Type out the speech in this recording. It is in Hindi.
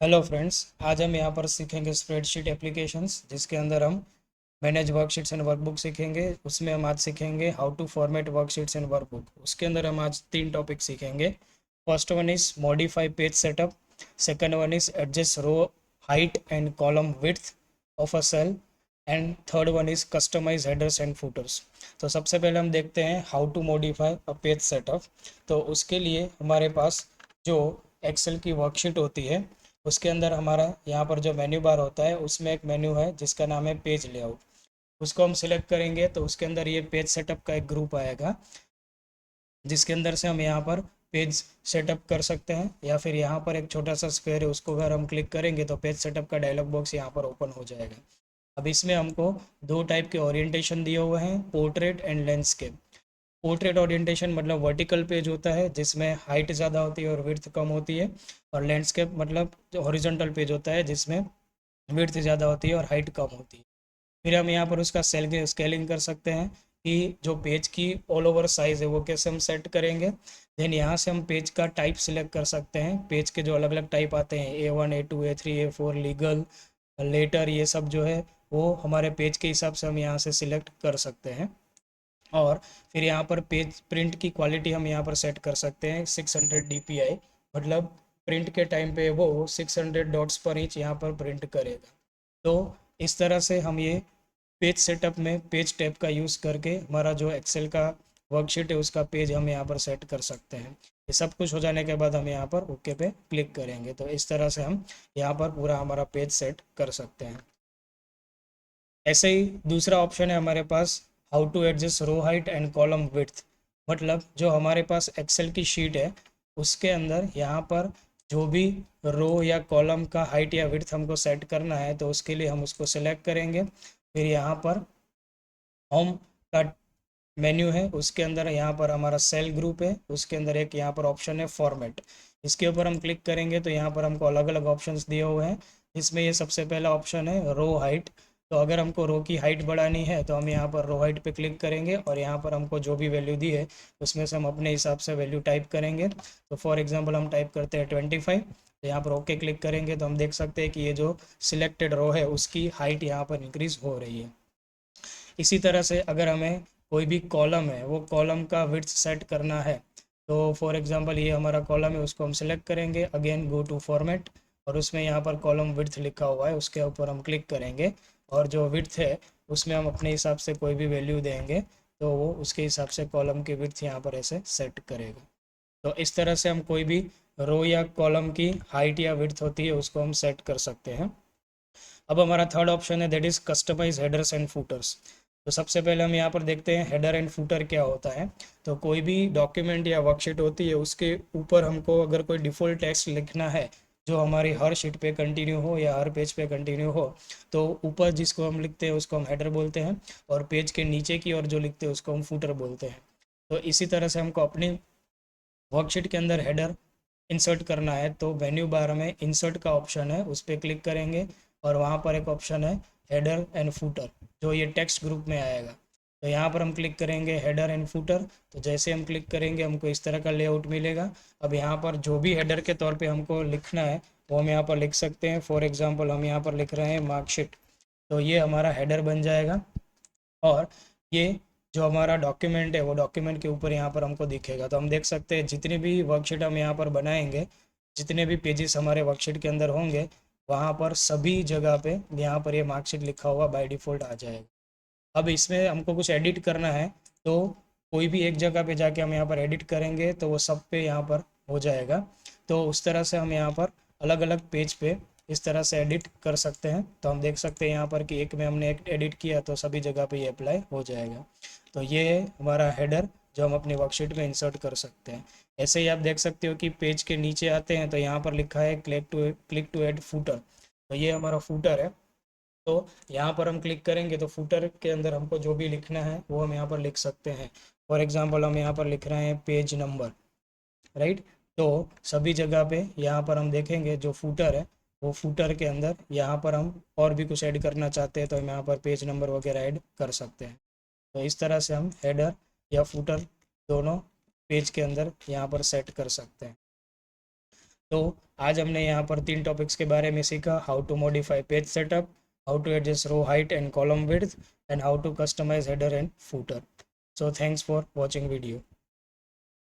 हेलो फ्रेंड्स, आज हम यहाँ पर सीखेंगे स्प्रेडशीट एप्लीकेशंस, जिसके अंदर हम मैनेज वर्कशीट्स एंड वर्कबुक सीखेंगे। उसमें हम आज सीखेंगे how to format worksheets and workbook. उसके अंदर हम आज 3 टॉपिक सीखेंगे। First one is modify page setup, second one is adjust row height and column width of a cell, and third one is customize headers and footers. तो सबसे पहले हम देखते हैं how to modify a page setup. तो उसके लिए हमारे पास जो एक्सेल की वर्कशीट होती है, उसके अंदर हमारा यहाँ पर जो मेन्यू बार होता है, उसमें एक मेन्यू है जिसका नाम है पेज लेआउट। उसको हम सिलेक्ट करेंगे तो उसके अंदर ये पेज सेटअप का एक ग्रुप आएगा, जिसके अंदर से हम यहाँ पर पेज सेटअप कर सकते हैं, या फिर यहाँ पर एक छोटा सा स्क्वायर है, उसको अगर हम क्लिक करेंगे तो पेज सेटअप का डायलॉग बॉक्स यहाँ पर ओपन हो जाएगा। अब इसमें हमको 2 टाइप के ओरिएंटेशन दिए हुए हैं, portrait and landscape. Portrait orientation मतलब वर्टिकल पेज होता है जिसमें हाइट ज़्यादा होती है और विड्थ कम होती है, और लैंडस्केप मतलब जो हॉरिजॉन्टल पेज होता है जिसमें विड्थ ज़्यादा होती है और हाइट कम होती है। फिर हम यहाँ पर उसका सेल स्केलिंग कर सकते हैं कि जो पेज की ऑल ओवर साइज़ है वो कैसे हम सेट करेंगे। देन यहाँ से हम पेज का टाइप सिलेक्ट कर सकते हैं। पेज के जो अलग अलग टाइप आते हैं, A1 A2 A3 A4, legal, letter, ये सब जो है वो हमारे पेज के हिसाब से हम यहाँ से सिलेक्ट कर सकते हैं। और फिर यहाँ पर पेज प्रिंट की क्वालिटी हम यहाँ पर सेट कर सकते हैं 600 DPI, मतलब प्रिंट के टाइम पे वो 600 डॉट्स पर इंच यहाँ पर प्रिंट करेगा। तो इस तरह से हम ये पेज सेटअप में पेज टैब का यूज़ करके हमारा जो एक्सेल का वर्कशीट है उसका पेज हम यहाँ पर सेट कर सकते हैं। ये सब कुछ हो जाने के बाद हम यहाँ पर ओके पे क्लिक करेंगे, तो इस तरह से हम यहाँ पर पूरा हमारा पेज सेट कर सकते हैं। ऐसे ही दूसरा ऑप्शन है हमारे पास, how to adjust row height and column width. मतलब जो हमारे पास एक्सेल की शीट है उसके अंदर यहाँ पर जो भी रो या कॉलम का हाइट या विड्थ हमको सेट करना है, तो उसके लिए हम उसको सेलेक्ट करेंगे। फिर यहाँ पर होम का मेन्यू है, उसके अंदर यहाँ पर हमारा सेल ग्रुप है, उसके अंदर एक यहाँ पर ऑप्शन है फॉर्मेट। इसके ऊपर हम क्लिक करेंगे तो यहाँ पर हमको अलग अलग ऑप्शंस दिए हुए हैं। इसमें ये सबसे पहला ऑप्शन है रो हाइट। तो अगर हमको रो की हाइट बढ़ानी है तो हम यहाँ पर रो हाइट पे क्लिक करेंगे, और यहाँ पर हमको जो भी वैल्यू दी है उसमें से हम अपने हिसाब से वैल्यू टाइप करेंगे। तो फॉर एग्जांपल हम टाइप करते हैं 25। तो यहाँ पर ओके क्लिक करेंगे तो हम देख सकते हैं कि ये जो सिलेक्टेड रो है उसकी हाइट यहाँ पर इंक्रीज़ हो रही है। इसी तरह से अगर हमें कोई भी कॉलम है वो कॉलम का विड्थ सेट करना है, तो फॉर एग्जांपल ये हमारा कॉलम है, उसको हम सेलेक्ट करेंगे, अगेन गो टू फॉर्मेट, और उसमें यहाँ पर कॉलम विड्थ लिखा हुआ है, उसके ऊपर हम क्लिक करेंगे, और जो विड्थ है उसमें हम अपने हिसाब से कोई भी वैल्यू देंगे तो वो उसके हिसाब से कॉलम की विड्थ यहाँ पर ऐसे सेट करेगा। तो इस तरह से हम कोई भी रो या कॉलम की हाइट या विड्थ होती है उसको हम सेट कर सकते हैं। अब हमारा थर्ड ऑप्शन है, that is customize headers and footers. तो सबसे पहले हम यहाँ पर देखते हैं हेडर एंड फूटर क्या होता है। तो कोई भी डॉक्यूमेंट या वर्कशीट होती है उसके ऊपर हमको अगर कोई डिफ़ॉल्ट टेक्स्ट लिखना है जो हमारी हर शीट पे कंटिन्यू हो या हर पेज पे कंटिन्यू हो, तो ऊपर जिसको हम लिखते हैं उसको हम हेडर बोलते हैं, और पेज के नीचे की ओर जो लिखते हैं उसको हम फूटर बोलते हैं। तो इसी तरह से हमको अपनी वर्कशीट के अंदर हेडर इंसर्ट करना है, तो मेन्यू बार में इंसर्ट का ऑप्शन है, उस पर क्लिक करेंगे, और वहाँ पर एक ऑप्शन है हेडर एंड फूटर, जो ये टेक्स्ट ग्रुप में आएगा। तो यहाँ पर हम क्लिक करेंगे हेडर एंड फूटर। तो जैसे हम क्लिक करेंगे हमको इस तरह का लेआउट मिलेगा। अब यहाँ पर जो भी हेडर के तौर पे हमको लिखना है वो हम यहाँ पर लिख सकते हैं। फॉर एग्जांपल हम यहाँ पर लिख रहे हैं मार्कशीट, तो ये हमारा हेडर बन जाएगा, और ये जो हमारा डॉक्यूमेंट है वो डॉक्यूमेंट के ऊपर यहाँ पर हमको दिखेगा। तो हम देख सकते हैं जितनी भी वर्कशीट हम यहाँ पर बनाएंगे, जितने भी पेजेस हमारे वर्कशीट के अंदर होंगे, वहाँ पर सभी जगह पे यहाँ पर ये मार्कशीट लिखा हुआ बाय डिफ़ॉल्ट आ जाएगा। अब इसमें हमको कुछ एडिट करना है, तो कोई भी एक जगह पे जाके हम यहाँ पर एडिट करेंगे तो वो सब पे यहाँ पर हो जाएगा। तो उस तरह से हम यहाँ पर अलग अलग पेज पे इस तरह से एडिट कर सकते हैं। तो हम देख सकते हैं यहाँ पर कि एक में हमने एक एडिट किया तो सभी जगह पे ये अप्लाई हो जाएगा। तो ये है हमारा हेडर जो हम अपनी वर्कशीट में इंसर्ट कर सकते हैं। ऐसे ही आप देख सकते हो कि पेज के नीचे आते हैं तो यहाँ पर लिखा है क्लिक टू एड फूटर, तो ये हमारा फूटर है। तो यहाँ पर हम क्लिक करेंगे तो फुटर के अंदर हमको जो भी लिखना है वो हम यहाँ पर लिख सकते हैं। फॉर एग्जांपल हम यहाँ पर लिख रहे हैं पेज नंबर, राइट। तो सभी जगह पे यहाँ पर हम देखेंगे जो फुटर है, वो फुटर के अंदर यहाँ पर हम और भी कुछ ऐड करना चाहते हैं तो हम यहाँ पर पेज नंबर वगैरह ऐड कर सकते हैं। तो इस तरह से हम हेडर या फुटर दोनों पेज के अंदर यहाँ पर सेट कर सकते हैं। तो आज हमने यहाँ पर 3 टॉपिक्स के बारे में सीखा: how to modify page setup, how to adjust row height and column width, and how to customize header and footer. So thanks for watching video.